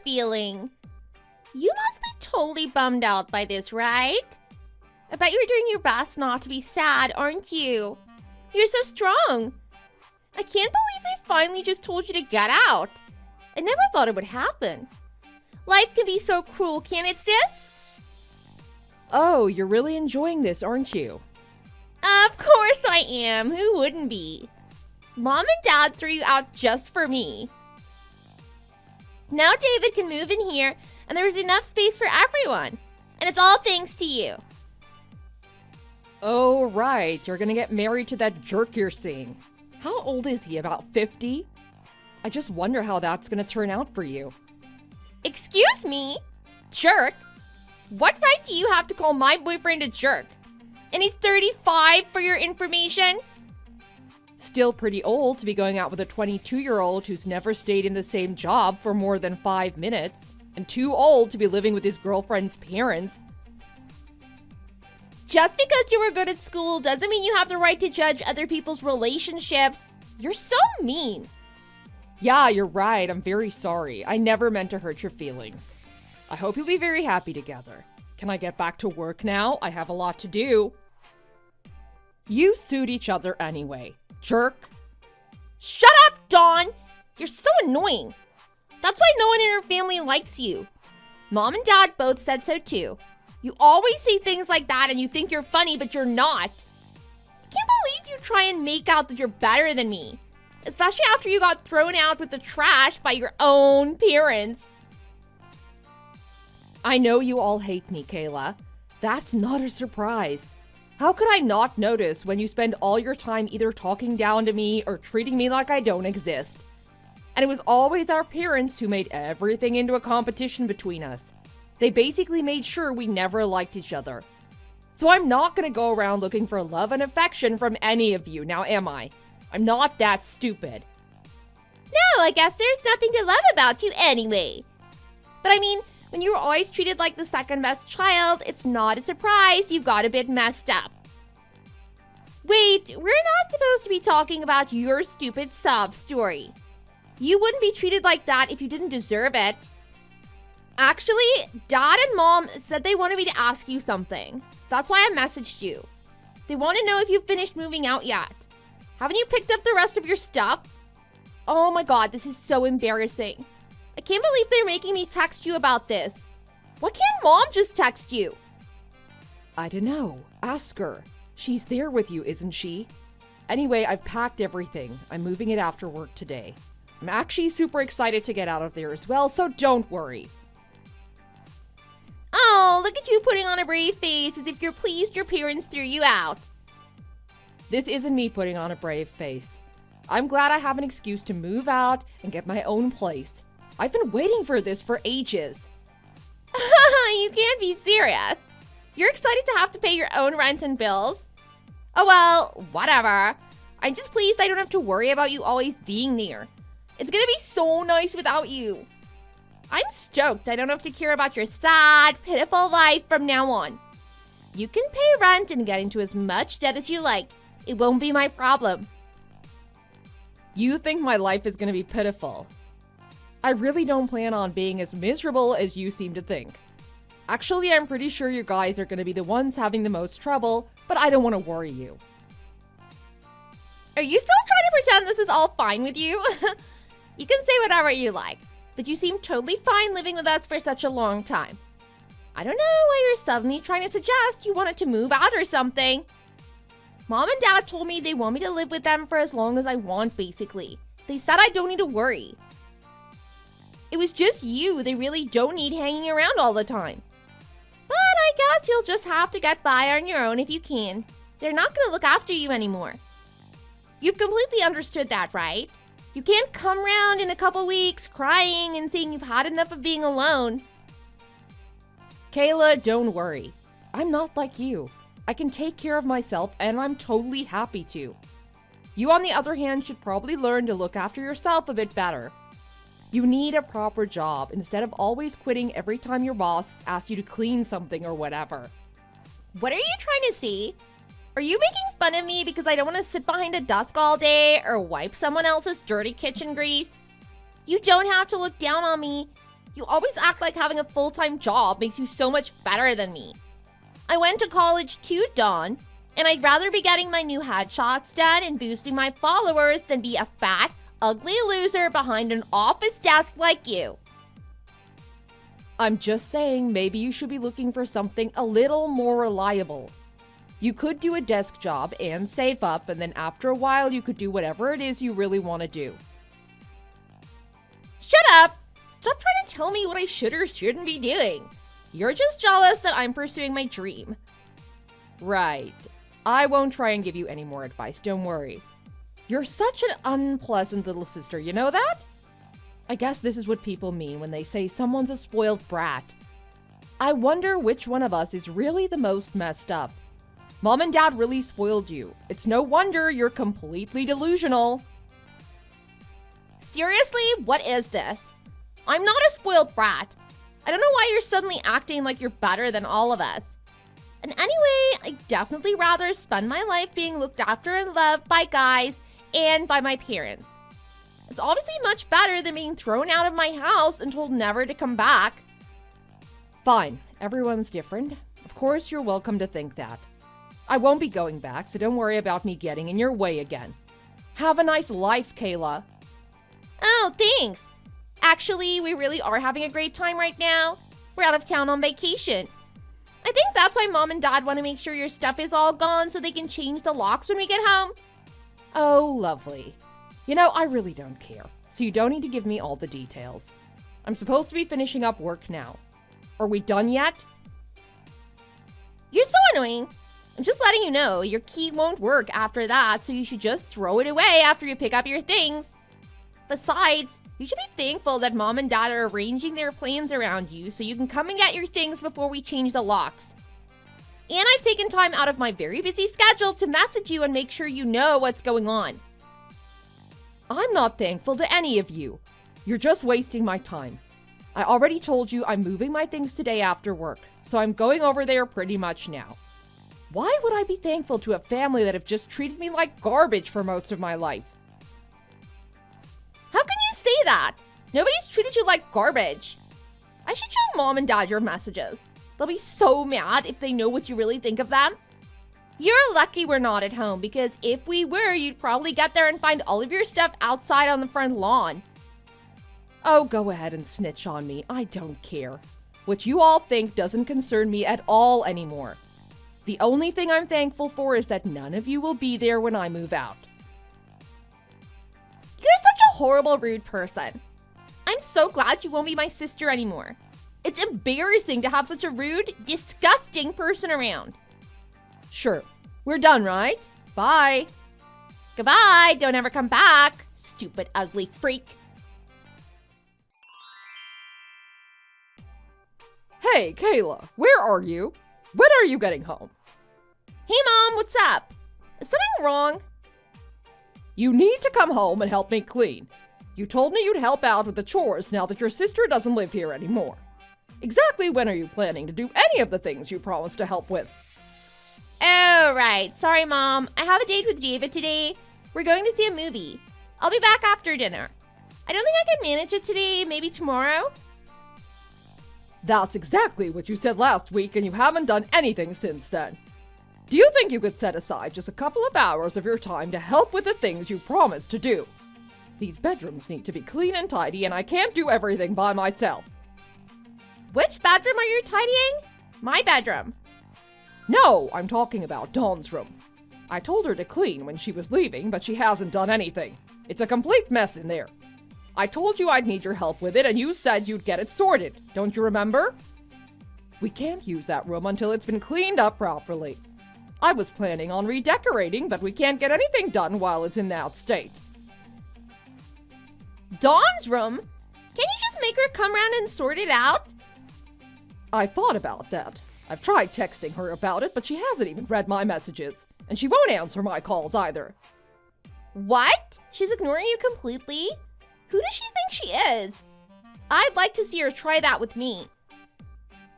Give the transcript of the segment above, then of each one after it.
feeling? You must be totally bummed out by this, right? I bet you're doing your best not to be sad, aren't you? You're so strong. I can't believe they finally just told you to get out. I never thought it would happen. Life can be so cruel, can't it, sis? Oh, you're really enjoying this, aren't you? Of course I am. Who wouldn't be? Mom and Dad threw you out just for me. Now David can move in here, and there's enough space for everyone. And it's all thanks to you. Oh, right. You're gonna get married to that jerk you're seeing. How old is he? About 50? I just wonder how that's gonna turn out for you. Excuse me? Jerk? What right do you have to call my boyfriend a jerk? And he's 35 for your information? Still pretty old to be going out with a 22-year-old who's never stayed in the same job for more than 5 minutes. And too old to be living with his girlfriend's parents. Just because you were good at school doesn't mean you have the right to judge other people's relationships. You're so mean. Yeah, you're right. I'm very sorry. I never meant to hurt your feelings. I hope you'll be very happy together. Can I get back to work now? I have a lot to do. You suit each other anyway. Jerk. Shut up, Dawn! You're so annoying. That's why no one in her family likes you. Mom and Dad both said so too. You always say things like that and you think you're funny, but you're not. I can't believe you try and make out that you're better than me. Especially after you got thrown out with the trash by your own parents. I know you all hate me, Kayla. That's not a surprise. How could I not notice when you spend all your time either talking down to me or treating me like I don't exist? And it was always our parents who made everything into a competition between us. They basically made sure we never liked each other. So I'm not gonna go around looking for love and affection from any of you, now am I? I'm not that stupid. No, I guess there's nothing to love about you anyway. But I mean, when you were always treated like the second best child, it's not a surprise you got a bit messed up. Wait, we're not supposed to be talking about your stupid sob story. You wouldn't be treated like that if you didn't deserve it. Actually, Dad and Mom said they wanted me to ask you something. That's why I messaged you. They want to know if you've finished moving out yet. Haven't you picked up the rest of your stuff? Oh my god, this is so embarrassing. I can't believe they're making me text you about this. Why can't Mom just text you? I don't know. Ask her. She's there with you, isn't she? Anyway, I've packed everything. I'm moving it after work today. I'm actually super excited to get out of there as well, so don't worry. Oh, look at you putting on a brave face as if you're pleased your parents threw you out. This isn't me putting on a brave face. I'm glad I have an excuse to move out and get my own place. I've been waiting for this for ages. You can't be serious. You're excited to have to pay your own rent and bills? Oh well, whatever. I'm just pleased I don't have to worry about you always being there. It's gonna be so nice without you. I'm stoked I don't have to care about your sad, pitiful life from now on. You can pay rent and get into as much debt as you like. It won't be my problem. You think my life is gonna be pitiful. I really don't plan on being as miserable as you seem to think. Actually, I'm pretty sure you guys are gonna be the ones having the most trouble, but I don't want to worry you. Are you still trying to pretend this is all fine with you? You can say whatever you like, but you seem totally fine living with us for such a long time. I don't know why you're suddenly trying to suggest you wanted to move out or something. Mom and Dad told me they want me to live with them for as long as I want, basically. They said I don't need to worry. It was just you they really don't need hanging around all the time. But I guess you'll just have to get by on your own if you can. They're not going to look after you anymore. You've completely understood that, right? You can't come around in a couple weeks crying and saying you've had enough of being alone. Kayla, don't worry. I'm not like you. I can take care of myself and I'm totally happy to. You, on the other hand, should probably learn to look after yourself a bit better. You need a proper job instead of always quitting every time your boss asks you to clean something or whatever. What are you trying to say? Are you making fun of me because I don't want to sit behind a desk all day or wipe someone else's dirty kitchen grease? You don't have to look down on me. You always act like having a full-time job makes you so much better than me. I went to college too, Dawn, and I'd rather be getting my new headshots done and boosting my followers than be a fat, ugly loser behind an office desk like you. I'm just saying maybe you should be looking for something a little more reliable. You could do a desk job and save up, and then after a while you could do whatever it is you really want to do. Shut up! Stop trying to tell me what I should or shouldn't be doing. You're just jealous that I'm pursuing my dream. Right. I won't try and give you any more advice, don't worry. You're such an unpleasant little sister, you know that? I guess this is what people mean when they say someone's a spoiled brat. I wonder which one of us is really the most messed up. Mom and Dad really spoiled you. It's no wonder you're completely delusional. Seriously, what is this? I'm not a spoiled brat. I don't know why you're suddenly acting like you're better than all of us. And anyway, I'd definitely rather spend my life being looked after and loved by guys and by my parents. It's obviously much better than being thrown out of my house and told never to come back. Fine, everyone's different. Of course, you're welcome to think that. I won't be going back, so don't worry about me getting in your way again. Have a nice life, Kayla. Oh, thanks. Actually, we really are having a great time right now. We're out of town on vacation. I think that's why Mom and Dad want to make sure your stuff is all gone so they can change the locks when we get home. Oh, lovely. You know, I really don't care, so you don't need to give me all the details. I'm supposed to be finishing up work now. Are we done yet? You're so annoying. I'm just letting you know your key won't work after that, so you should just throw it away after you pick up your things. Besides, you should be thankful that Mom and Dad are arranging their plans around you so you can come and get your things before we change the locks. And I've taken time out of my very busy schedule to message you and make sure you know what's going on. I'm not thankful to any of you. You're just wasting my time. I already told you I'm moving my things today after work, so I'm going over there pretty much now. Why would I be thankful to a family that have just treated me like garbage for most of my life? How can you say that? Nobody's treated you like garbage. I should show Mom and Dad your messages. They'll be so mad if they know what you really think of them. You're lucky we're not at home, because if we were, you'd probably get there and find all of your stuff outside on the front lawn. Oh, go ahead and snitch on me. I don't care. What you all think doesn't concern me at all anymore. The only thing I'm thankful for is that none of you will be there when I move out. You're such a horrible, rude person. I'm so glad you won't be my sister anymore. It's embarrassing to have such a rude, disgusting person around. Sure. We're done, right? Bye. Goodbye. Don't ever come back, stupid, ugly freak. Hey, Kayla, where are you? When are you getting home? Hey, Mom, what's up? Is something wrong? You need to come home and help me clean. You told me you'd help out with the chores now that your sister doesn't live here anymore. Exactly when are you planning to do any of the things you promised to help with? Oh, right. Sorry, Mom. I have a date with David today. We're going to see a movie. I'll be back after dinner. I don't think I can manage it today. Maybe tomorrow? That's exactly what you said last week, and you haven't done anything since then. Do you think you could set aside just a couple of hours of your time to help with the things you promised to do? These bedrooms need to be clean and tidy, and I can't do everything by myself. Which bedroom are you tidying? My bedroom. No, I'm talking about Dawn's room. I told her to clean when she was leaving, but she hasn't done anything. It's a complete mess in there. I told you I'd need your help with it, and you said you'd get it sorted. Don't you remember? We can't use that room until it's been cleaned up properly. I was planning on redecorating, but we can't get anything done while it's in that state. Dawn's room? Can't you just make her come around and sort it out? I thought about that. I've tried texting her about it, but she hasn't even read my messages. And she won't answer my calls either. What? She's ignoring you completely? Who does she think she is? I'd like to see her try that with me.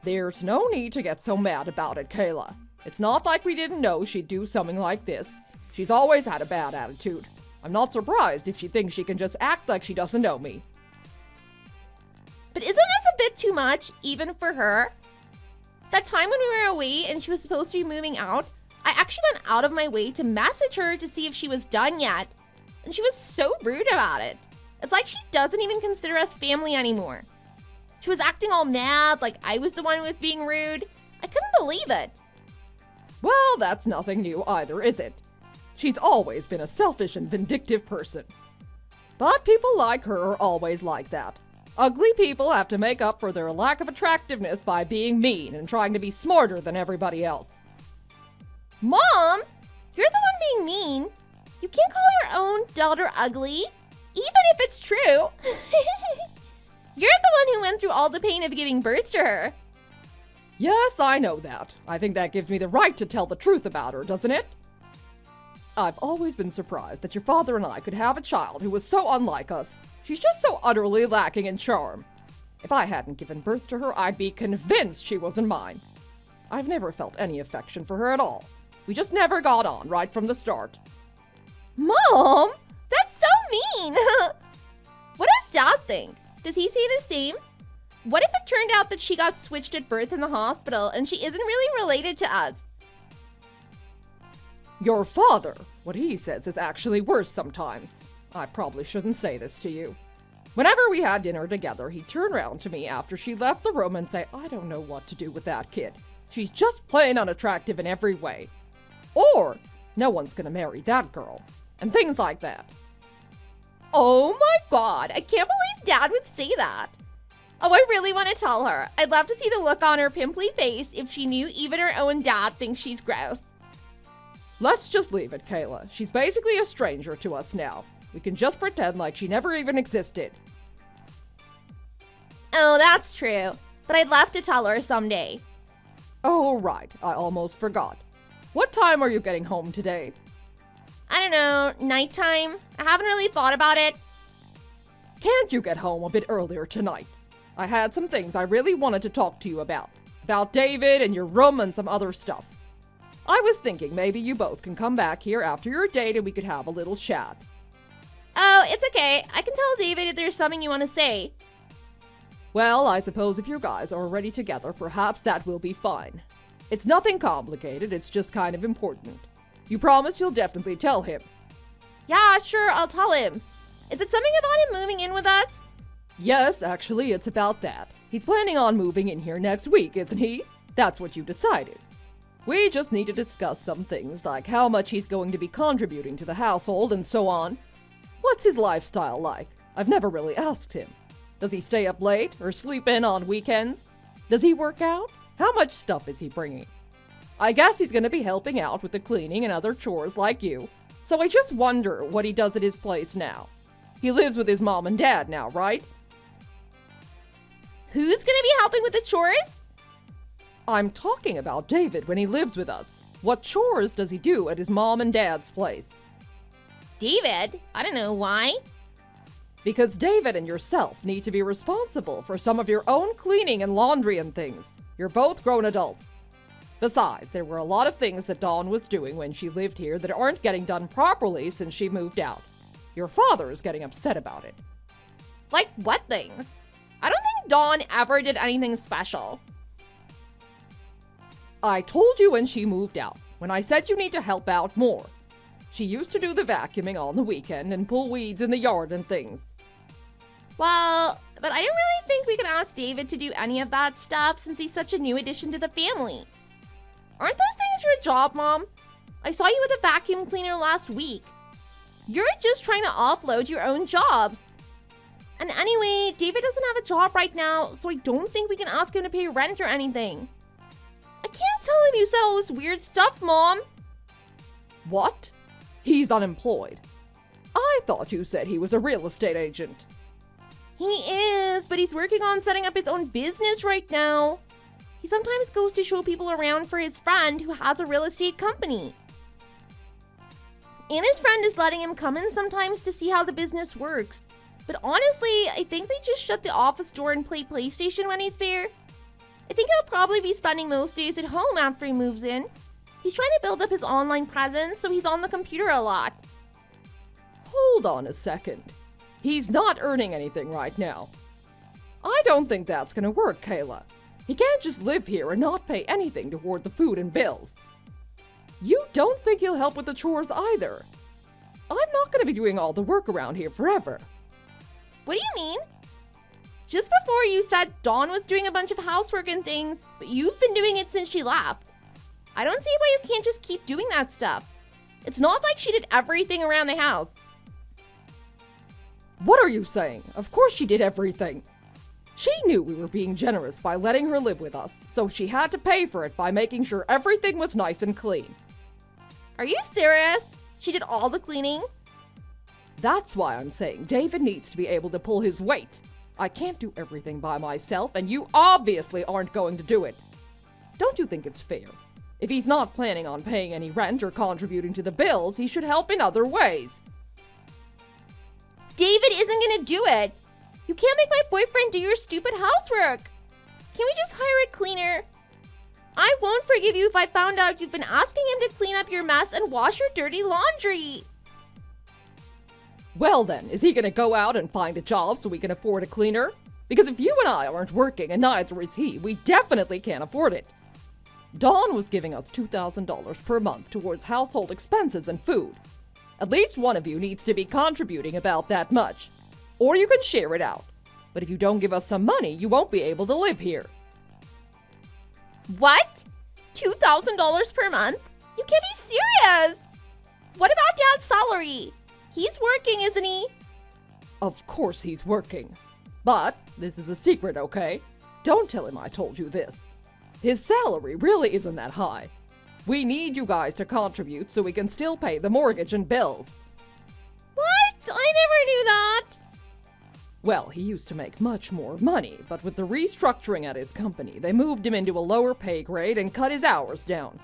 There's no need to get so mad about it, Kayla. It's not like we didn't know she'd do something like this. She's always had a bad attitude. I'm not surprised if she thinks she can just act like she doesn't know me. But isn't this bit too much, even for her. That time when we were away and she was supposed to be moving out, I actually went out of my way to message her to see if she was done yet. And she was so rude about it. It's like she doesn't even consider us family anymore. She was acting all mad, like I was the one who was being rude. I couldn't believe it. Well, that's nothing new either, is it? She's always been a selfish and vindictive person. But people like her are always like that. Ugly people have to make up for their lack of attractiveness by being mean and trying to be smarter than everybody else. Mom, you're the one being mean. You can't call your own daughter ugly, even if it's true. You're the one who went through all the pain of giving birth to her. Yes, I know that. I think that gives me the right to tell the truth about her, doesn't it? I've always been surprised that your father and I could have a child who was so unlike us. She's just so utterly lacking in charm. If I hadn't given birth to her, I'd be convinced she wasn't mine. I've never felt any affection for her at all. We just never got on right from the start. Mom, that's so mean. What does Dad think? Does he say the same? What if it turned out that she got switched at birth in the hospital and she isn't really related to us? Your father, what he says is actually worse sometimes. I probably shouldn't say this to you. Whenever we had dinner together, he'd turn around to me after she left the room and say, I don't know what to do with that kid. She's just plain unattractive in every way. Or, no one's gonna marry that girl. And things like that. Oh my God, I can't believe Dad would say that. Oh, I really want to tell her. I'd love to see the look on her pimply face if she knew even her own dad thinks she's gross. Let's just leave it, Kayla. She's basically a stranger to us now. We can just pretend like she never even existed. Oh, that's true. But I'd love to tell her someday. Oh, right. I almost forgot. What time are you getting home today? I don't know, nighttime? I haven't really thought about it. Can't you get home a bit earlier tonight? I had some things I really wanted to talk to you about. About David and your room and some other stuff. I was thinking maybe you both can come back here after your date and we could have a little chat. Oh, it's okay. I can tell David if there's something you want to say. Well, I suppose if you guys are already together, perhaps that will be fine. It's nothing complicated, it's just kind of important. You promise you'll definitely tell him? Yeah, sure, I'll tell him. Is it something about him moving in with us? Yes, actually, it's about that. He's planning on moving in here next week, isn't he? That's what you decided. We just need to discuss some things, like how much he's going to be contributing to the household and so on. What's his lifestyle like? I've never really asked him. Does he stay up late or sleep in on weekends? Does he work out? How much stuff is he bringing? I guess he's going to be helping out with the cleaning and other chores like you, so I just wonder what he does at his place now. He lives with his mom and dad now, right? Who's going to be helping with the chores? I'm talking about David when he lives with us. What chores does he do at his mom and dad's place? David? I don't know why. Because David and yourself need to be responsible for some of your own cleaning and laundry and things. You're both grown adults. Besides, there were a lot of things that Dawn was doing when she lived here that aren't getting done properly since she moved out. Your father is getting upset about it. Like what things? I don't think Dawn ever did anything special. I told you when she moved out, when I said you need to help out more. She used to do the vacuuming on the weekend and pull weeds in the yard and things. Well, but I don't really think we can ask David to do any of that stuff since he's such a new addition to the family. Aren't those things your job, Mom? I saw you with a vacuum cleaner last week. You're just trying to offload your own jobs. And anyway, David doesn't have a job right now, so I don't think we can ask him to pay rent or anything. I can't tell him you said all this weird stuff, Mom. What? He's unemployed. I thought you said he was a real estate agent. He is, but he's working on setting up his own business right now. He sometimes goes to show people around for his friend who has a real estate company. And his friend is letting him come in sometimes to see how the business works. But honestly, I think they just shut the office door and play PlayStation when he's there. I think he'll probably be spending most days at home after he moves in. He's trying to build up his online presence, so he's on the computer a lot. Hold on a second. He's not earning anything right now. I don't think that's gonna work, Kayla. He can't just live here and not pay anything toward the food and bills. You don't think he'll help with the chores either. I'm not gonna be doing all the work around here forever. What do you mean? Just before you said Dawn was doing a bunch of housework and things, but you've been doing it since she left. I don't see why you can't just keep doing that stuff. It's not like she did everything around the house. What are you saying? Of course she did everything. She knew we were being generous by letting her live with us, so she had to pay for it by making sure everything was nice and clean. Are you serious? She did all the cleaning? That's why I'm saying David needs to be able to pull his weight. I can't do everything by myself, and you obviously aren't going to do it. Don't you think it's fair? If he's not planning on paying any rent or contributing to the bills, he should help in other ways. David isn't gonna do it. You can't make my boyfriend do your stupid housework. Can we just hire a cleaner? I won't forgive you if I found out you've been asking him to clean up your mess and wash your dirty laundry. Well then, is he gonna go out and find a job so we can afford a cleaner? Because if you and I aren't working and neither is he, we definitely can't afford it. Dawn was giving us $2,000 per month towards household expenses and food. At least one of you needs to be contributing about that much. Or you can share it out. But if you don't give us some money, you won't be able to live here. What? $2,000 per month? You can't be serious! What about Dad's salary? He's working, isn't he? Of course he's working. But this is a secret, okay? Don't tell him I told you this. His salary really isn't that high. We need you guys to contribute so we can still pay the mortgage and bills. What? I never knew that. Well, he used to make much more money, but with the restructuring at his company, they moved him into a lower pay grade and cut his hours down.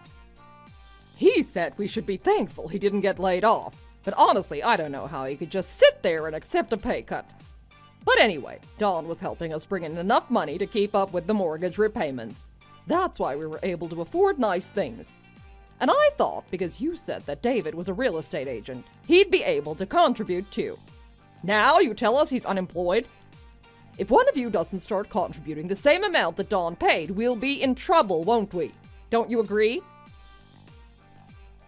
He said we should be thankful he didn't get laid off, but honestly, I don't know how he could just sit there and accept a pay cut. But anyway, Dawn was helping us bring in enough money to keep up with the mortgage repayments. That's why we were able to afford nice things. And I thought, because you said that David was a real estate agent, he'd be able to contribute too. Now you tell us he's unemployed? If one of you doesn't start contributing the same amount that Dawn paid, we'll be in trouble, won't we? Don't you agree?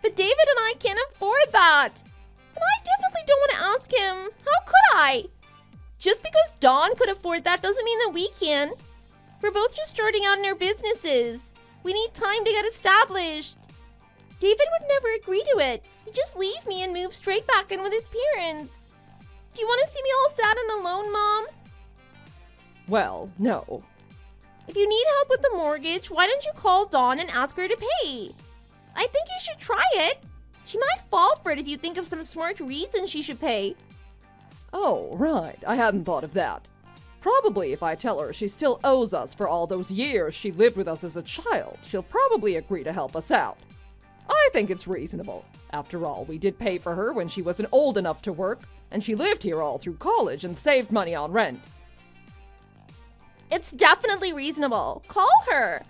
But David and I can't afford that. And I definitely don't want to ask him. How could I? Just because Dawn could afford that doesn't mean that we can. We're both just starting out in our businesses. We need time to get established. David would never agree to it. He'd just leave me and move straight back in with his parents. Do you want to see me all sad and alone, Mom? Well, no. If you need help with the mortgage, why don't you call Dawn and ask her to pay? I think you should try it. She might fall for it if you think of some smart reason she should pay. Oh, right. I hadn't thought of that. Probably if I tell her she still owes us for all those years she lived with us as a child, she'll probably agree to help us out. I think it's reasonable. After all, we did pay for her when she wasn't old enough to work, and she lived here all through college and saved money on rent. It's definitely reasonable. Call her.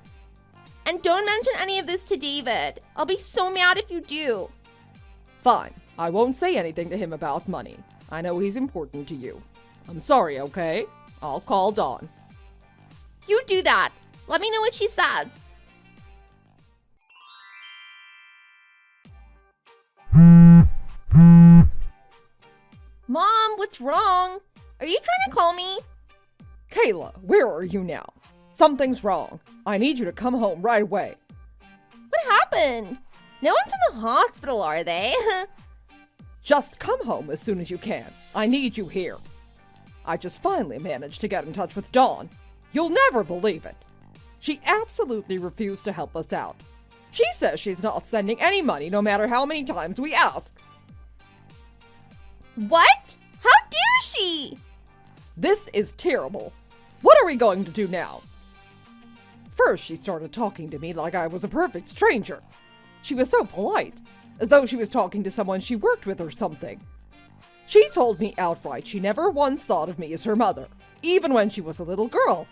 And don't mention any of this to David. I'll be so mad if you do. Fine. I won't say anything to him about money. I know he's important to you. I'm sorry, okay? I'll call Dawn. You do that. Let me know what she says. Mom, what's wrong? Are you trying to call me? Kayla, where are you now? Something's wrong. I need you to come home right away. What happened? No one's in the hospital, are they? Just come home as soon as you can. I need you here. I just finally managed to get in touch with Dawn. You'll never believe it. She absolutely refused to help us out. She says she's not sending any money no matter how many times we ask. What? How dare she? This is terrible. What are we going to do now? First, she started talking to me like I was a perfect stranger. She was so polite, as though she was talking to someone she worked with or something. She told me outright she never once thought of me as her mother, even when she was a little girl.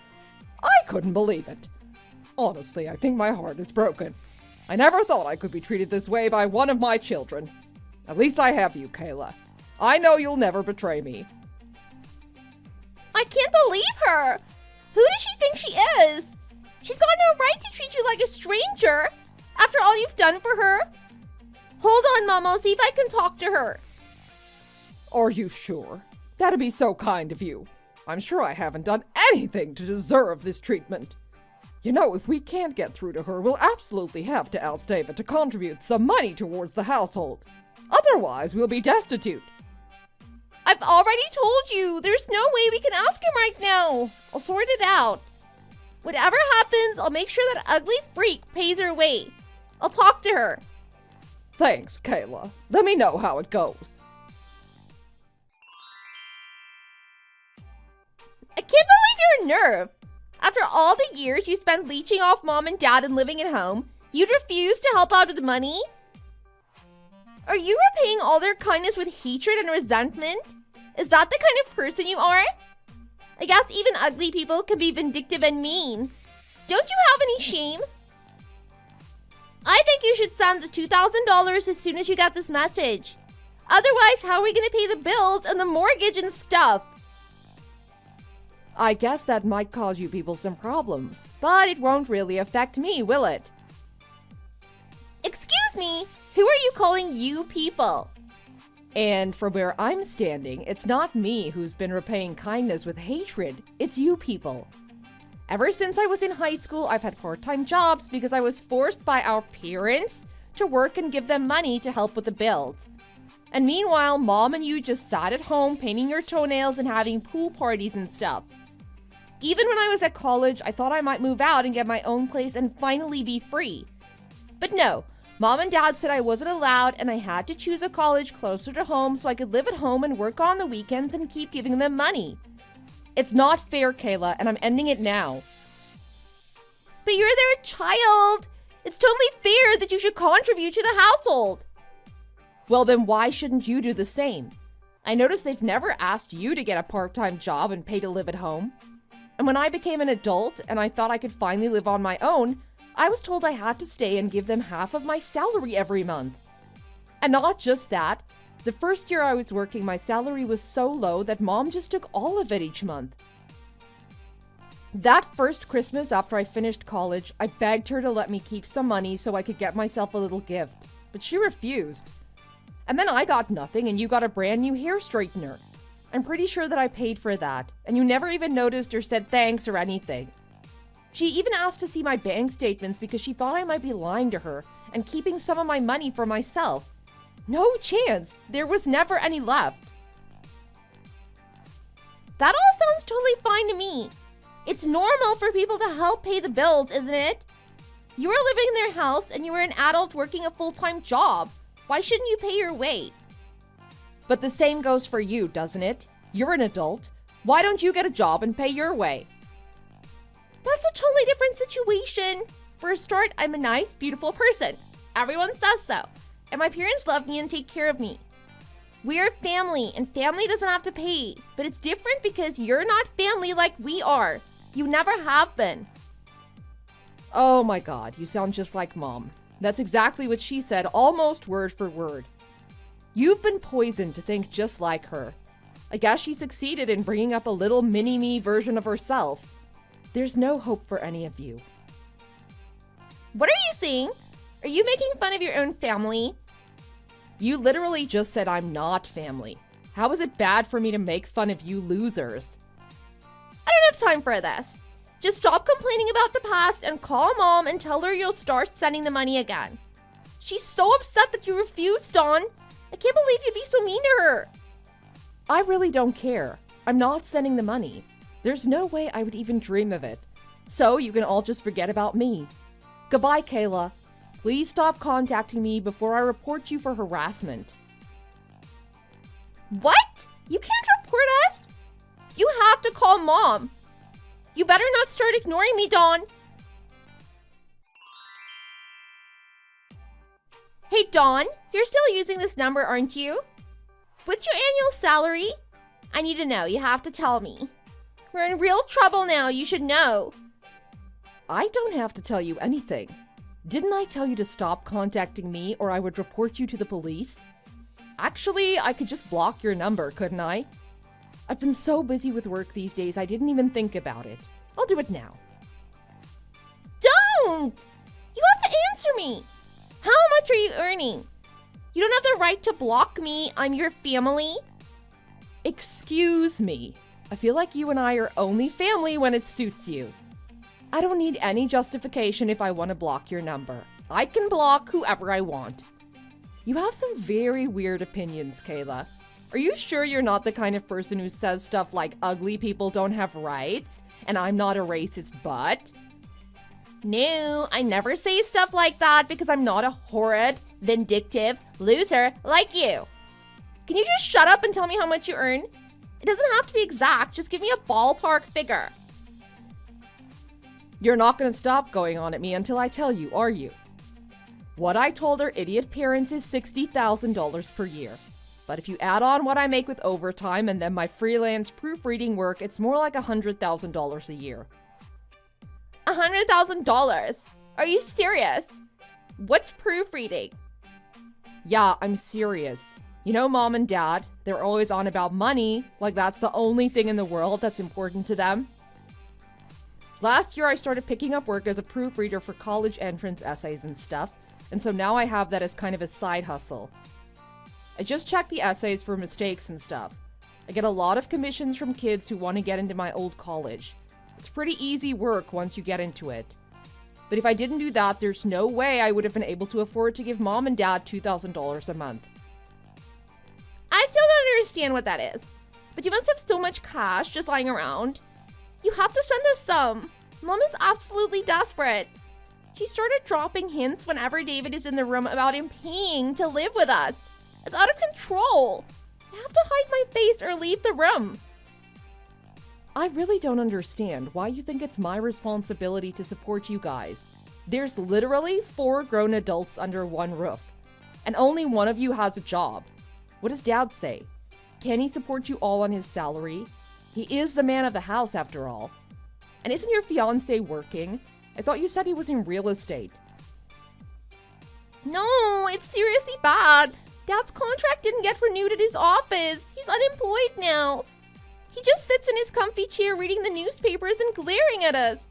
I couldn't believe it. Honestly, I think my heart is broken. I never thought I could be treated this way by one of my children. At least I have you, Kayla. I know you'll never betray me. I can't believe her. Who does she think she is? She's got no right to treat you like a stranger after all you've done for her. Hold on, Mom. I'll see if I can talk to her. Are you sure? That'd be so kind of you. I'm sure I haven't done anything to deserve this treatment. You know, if we can't get through to her, we'll absolutely have to ask David to contribute some money towards the household. Otherwise, we'll be destitute. I've already told you. There's no way we can ask him right now. I'll sort it out. Whatever happens, I'll make sure that ugly freak pays her way. I'll talk to her. Thanks, Kayla. Let me know how it goes. I can't believe your nerve. After all the years you spent leeching off Mom and Dad and living at home, you'd refuse to help out with money? Are you repaying all their kindness with hatred and resentment? Is that the kind of person you are? I guess even ugly people can be vindictive and mean. Don't you have any shame? I think you should send the $2,000 as soon as you get this message. Otherwise, how are we going to pay the bills and the mortgage and stuff? I guess that might cause you people some problems, but it won't really affect me, will it? Excuse me, who are you calling you people? And from where I'm standing, it's not me who's been repaying kindness with hatred, it's you people. Ever since I was in high school, I've had part-time jobs because I was forced by our parents to work and give them money to help with the bills. And meanwhile, Mom and you just sat at home painting your toenails and having pool parties and stuff. Even when I was at college, I thought I might move out and get my own place and finally be free. But no, Mom and Dad said I wasn't allowed and I had to choose a college closer to home so I could live at home and work on the weekends and keep giving them money. It's not fair, Kayla, and I'm ending it now. But you're their child. It's totally fair that you should contribute to the household. Well, then why shouldn't you do the same? I noticed they've never asked you to get a part-time job and pay to live at home. And when I became an adult and I thought I could finally live on my own, I was told I had to stay and give them half of my salary every month. And not just that, the first year I was working, my salary was so low that Mom just took all of it each month. That first Christmas after I finished college, I begged her to let me keep some money so I could get myself a little gift, but she refused. And then I got nothing and you got a brand new hair straightener. I'm pretty sure that I paid for that, and you never even noticed or said thanks or anything. She even asked to see my bank statements because she thought I might be lying to her and keeping some of my money for myself. No chance! There was never any left. That all sounds totally fine to me. It's normal for people to help pay the bills, isn't it? You were living in their house and you were an adult working a full-time job. Why shouldn't you pay your way? But the same goes for you, doesn't it? You're an adult. Why don't you get a job and pay your way? That's a totally different situation. For a start, I'm a nice, beautiful person. Everyone says so. And my parents love me and take care of me. We're family, and family doesn't have to pay. But it's different because you're not family like we are. You never have been. Oh my God, you sound just like Mom. That's exactly what she said, almost word for word. You've been poisoned to think just like her. I guess she succeeded in bringing up a little mini-me version of herself. There's no hope for any of you. What are you saying? Are you making fun of your own family? You literally just said I'm not family. How is it bad for me to make fun of you losers? I don't have time for this. Just stop complaining about the past and call Mom and tell her you'll start sending the money again. She's so upset that you refused, Dawn. I can't believe you'd be so mean to her. I really don't care. I'm not sending the money. There's no way I would even dream of it. So you can all just forget about me. Goodbye, Kayla. Please stop contacting me before I report you for harassment. What? You can't report us? You have to call Mom. You better not start ignoring me, Dawn. Hey, Dawn, you're still using this number, aren't you? What's your annual salary? I need to know. You have to tell me. We're in real trouble now. You should know. I don't have to tell you anything. Didn't I tell you to stop contacting me or I would report you to the police? Actually, I could just block your number, couldn't I? I've been so busy with work these days, I didn't even think about it. I'll do it now. Don't! You have to answer me. How much are you earning? You don't have the right to block me. I'm your family. Excuse me. I feel like you and I are only family when it suits you. I don't need any justification if I want to block your number. I can block whoever I want. You have some very weird opinions, Kayla. Are you sure you're not the kind of person who says stuff like ugly people don't have rights and I'm not a racist butt? No, I never say stuff like that because I'm not a horrid, vindictive loser like you. Can you just shut up and tell me how much you earn? It doesn't have to be exact, just give me a ballpark figure. You're not going to stop going on at me until I tell you, are you? What I told our idiot parents is $60,000 per year. But if you add on what I make with overtime and then my freelance proofreading work, it's more like $100,000 a year. $100,000? Are you serious? What's proofreading? Yeah, I'm serious. You know, Mom and Dad, they're always on about money, like that's the only thing in the world that's important to them. Last year, I started picking up work as a proofreader for college entrance essays and stuff, and so now I have that as kind of a side hustle. I just check the essays for mistakes and stuff. I get a lot of commissions from kids who want to get into my old college. It's pretty easy work once you get into it. But if I didn't do that, there's no way I would have been able to afford to give Mom and Dad $2,000 a month. I still don't understand what that is. But you must have so much cash just lying around. You have to send us some. Mom is absolutely desperate. She started dropping hints whenever David is in the room about him paying to live with us. It's out of control. I have to hide my face or leave the room. I really don't understand why you think it's my responsibility to support you guys. There's literally 4 grown adults under one roof, and only one of you has a job. What does Dad say? Can he support you all on his salary? He is the man of the house after all. And isn't your fiancé working? I thought you said he was in real estate. No, it's seriously bad. Dad's contract didn't get renewed at his office. He's unemployed now. He just sits in his comfy chair reading the newspapers and glaring at us.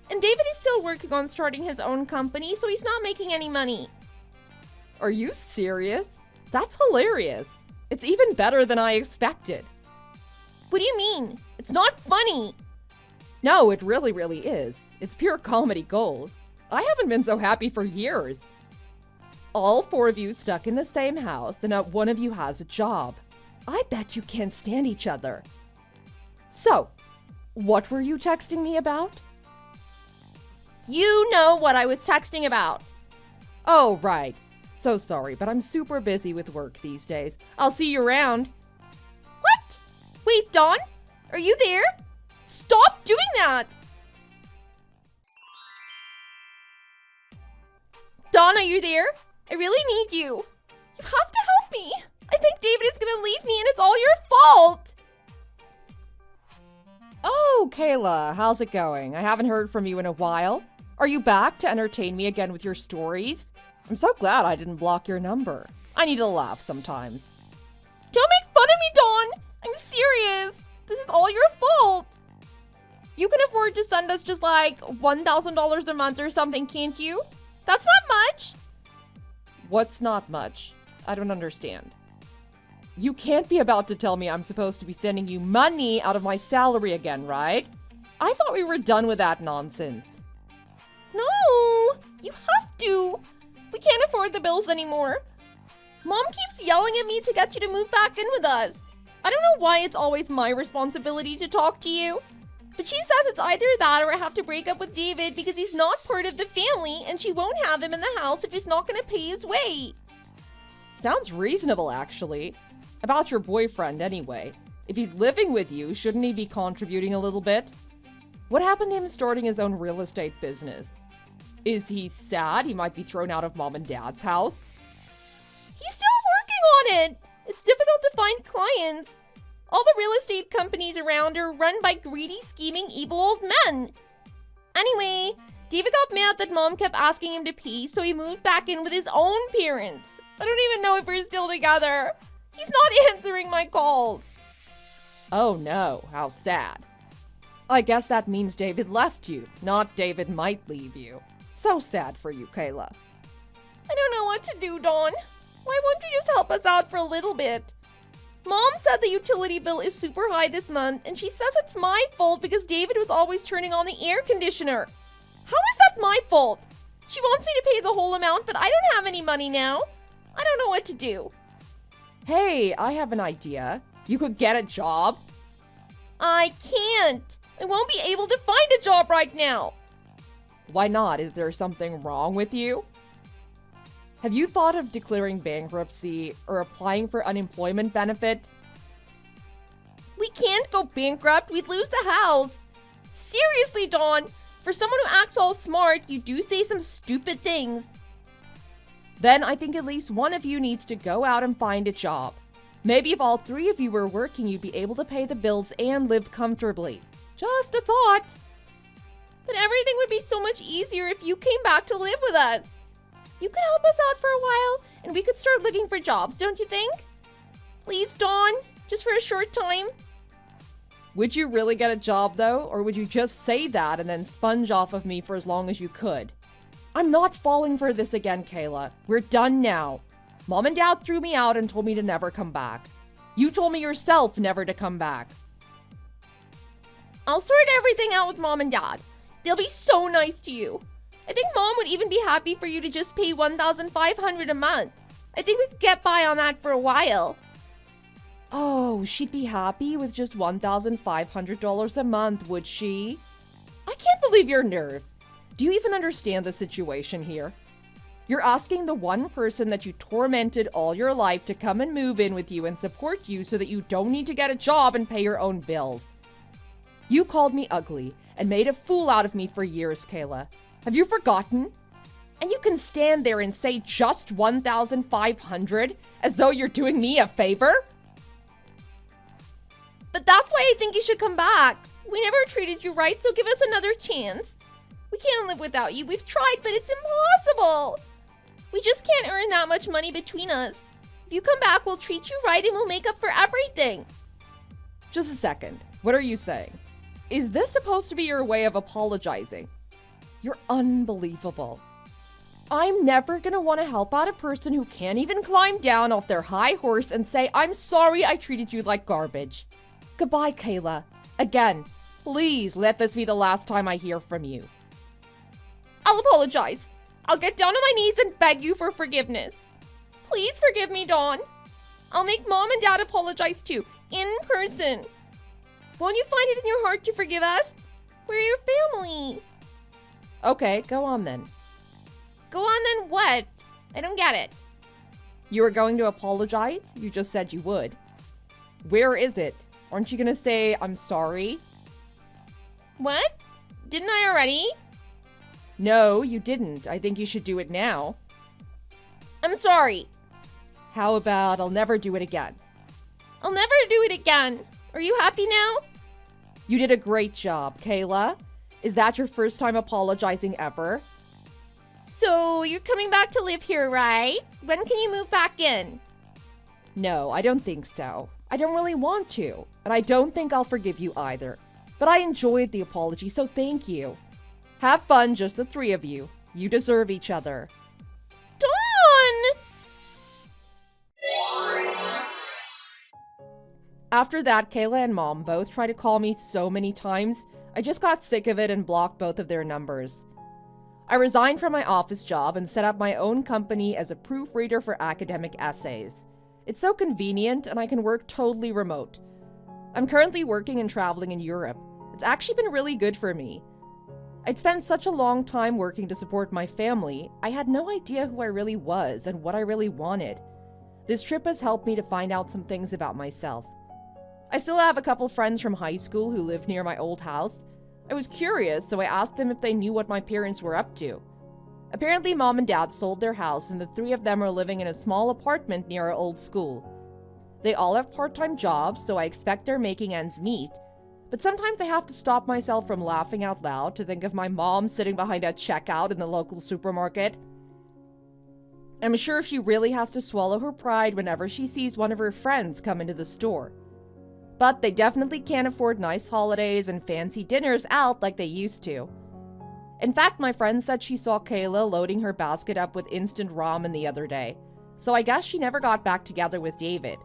And David is still working on starting his own company, so he's not making any money. Are you serious? That's hilarious. It's even better than I expected. What do you mean? It's not funny. No, it really, really is. It's pure comedy gold. I haven't been so happy for years. All 4 of you stuck in the same house, and not one of you has a job. I bet you can't stand each other. So, what were you texting me about? You know what I was texting about. Oh, right. So sorry, but I'm super busy with work these days. I'll see you around. What? Wait, Dawn? Are you there? Stop doing that! Dawn, are you there? I really need you. You have to help me. I think David is gonna leave me and it's all your fault. Oh, Kayla, how's it going? I haven't heard from you in a while. Are you back to entertain me again with your stories? I'm so glad I didn't block your number. I need to laugh sometimes. Don't make fun of me, Dawn. I'm serious. This is all your fault. You can afford to send us just like $1,000 a month or something, can't you? That's not much. What's not much? I don't understand. You can't be about to tell me I'm supposed to be sending you money out of my salary again, right? I thought we were done with that nonsense. No, you have to. We can't afford the bills anymore. Mom keeps yelling at me to get you to move back in with us. I don't know why it's always my responsibility to talk to you. But she says it's either that or I have to break up with David because he's not part of the family and she won't have him in the house if he's not going to pay his way. Sounds reasonable, actually. About your boyfriend, anyway. If he's living with you, shouldn't he be contributing a little bit? What happened to him starting his own real estate business? Is he sad he might be thrown out of Mom and Dad's house? He's still working on it. It's difficult to find clients. All the real estate companies around are run by greedy, scheming, evil old men. Anyway, David got mad that Mom kept asking him to pay, so he moved back in with his own parents. I don't even know if we're still together. He's not answering my calls. Oh no, how sad. I guess that means David left you, not David might leave you. So sad for you, Kayla. I don't know what to do, Dawn. Why won't you just help us out for a little bit? Mom said the utility bill is super high this month, and she says it's my fault because David was always turning on the air conditioner. How is that my fault? She wants me to pay the whole amount, but I don't have any money now. I don't know what to do. Hey, I have an idea. You could get a job. I can't. I won't be able to find a job right now. Why not? Is there something wrong with you? Have you thought of declaring bankruptcy or applying for unemployment benefit? We can't go bankrupt. We'd lose the house. Seriously, Dawn. For someone who acts all smart, you do say some stupid things. Then I think at least one of you needs to go out and find a job. Maybe if all three of you were working, you'd be able to pay the bills and live comfortably. Just a thought. But everything would be so much easier if you came back to live with us. You could help us out for a while, and we could start looking for jobs, don't you think? Please, Dawn, just for a short time. Would you really get a job, though, or would you just say that and then sponge off of me for as long as you could? I'm not falling for this again, Kayla. We're done now. Mom and Dad threw me out and told me to never come back. You told me yourself never to come back. I'll sort everything out with Mom and Dad. They'll be so nice to you. I think Mom would even be happy for you to just pay $1,500 a month. I think we could get by on that for a while. Oh, she'd be happy with just $1,500 a month, would she? I can't believe your nerve. Do you even understand the situation here? You're asking the one person that you tormented all your life to come and move in with you and support you so that you don't need to get a job and pay your own bills. You called me ugly and made a fool out of me for years, Kayla. Have you forgotten? And you can stand there and say just $1,500 as though you're doing me a favor? But that's why I think you should come back. We never treated you right, so give us another chance. We can't live without you. We've tried, but it's impossible. We just can't earn that much money between us. If you come back, we'll treat you right and we'll make up for everything. Just a second. What are you saying? Is this supposed to be your way of apologizing? You're unbelievable. I'm never gonna want to help out a person who can't even climb down off their high horse and say, I'm sorry I treated you like garbage. Goodbye, Kayla. Again, please let this be the last time I hear from you. I'll apologize. I'll get down on my knees and beg you for forgiveness. Please forgive me, Dawn. I'll make Mom and Dad apologize too, in person. Won't you find it in your heart to forgive us? We're your family. Okay, go on then. Go on then what? I don't get it. You were going to apologize? You just said you would. Where is it? Aren't you gonna say, I'm sorry? What? Didn't I already? No, you didn't. I think you should do it now. I'm sorry. How about I'll never do it again? I'll never do it again. Are you happy now? You did a great job, Kayla. Is that your first time apologizing ever? So you're coming back to live here, right? When can you move back in? No, I don't think so. I don't really want to. And I don't think I'll forgive you either. But I enjoyed the apology, so thank you. Have fun, just the three of you. You deserve each other. Dawn! After that, Kayla and Mom both tried to call me so many times, I just got sick of it and blocked both of their numbers. I resigned from my office job and set up my own company as a proofreader for academic essays. It's so convenient and I can work totally remote. I'm currently working and traveling in Europe. It's actually been really good for me. I'd spent such a long time working to support my family, I had no idea who I really was and what I really wanted. This trip has helped me to find out some things about myself. I still have a couple friends from high school who live near my old house. I was curious, so I asked them if they knew what my parents were up to. Apparently, Mom and Dad sold their house and the three of them are living in a small apartment near our old school. They all have part-time jobs, so I expect they're making ends meet. But sometimes I have to stop myself from laughing out loud to think of my mom sitting behind a checkout in the local supermarket. I'm sure she really has to swallow her pride whenever she sees one of her friends come into the store. But they definitely can't afford nice holidays and fancy dinners out like they used to. In fact, my friend said she saw Kayla loading her basket up with instant ramen the other day, so I guess she never got back together with David.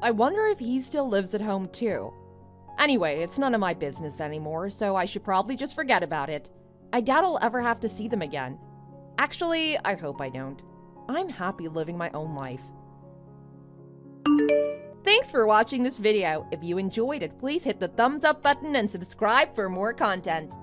I wonder if he still lives at home too. Anyway, it's none of my business anymore, so I should probably just forget about it. I doubt I'll ever have to see them again. Actually, I hope I don't. I'm happy living my own life. Thanks for watching this video. If you enjoyed it, please hit the thumbs up button and subscribe for more content.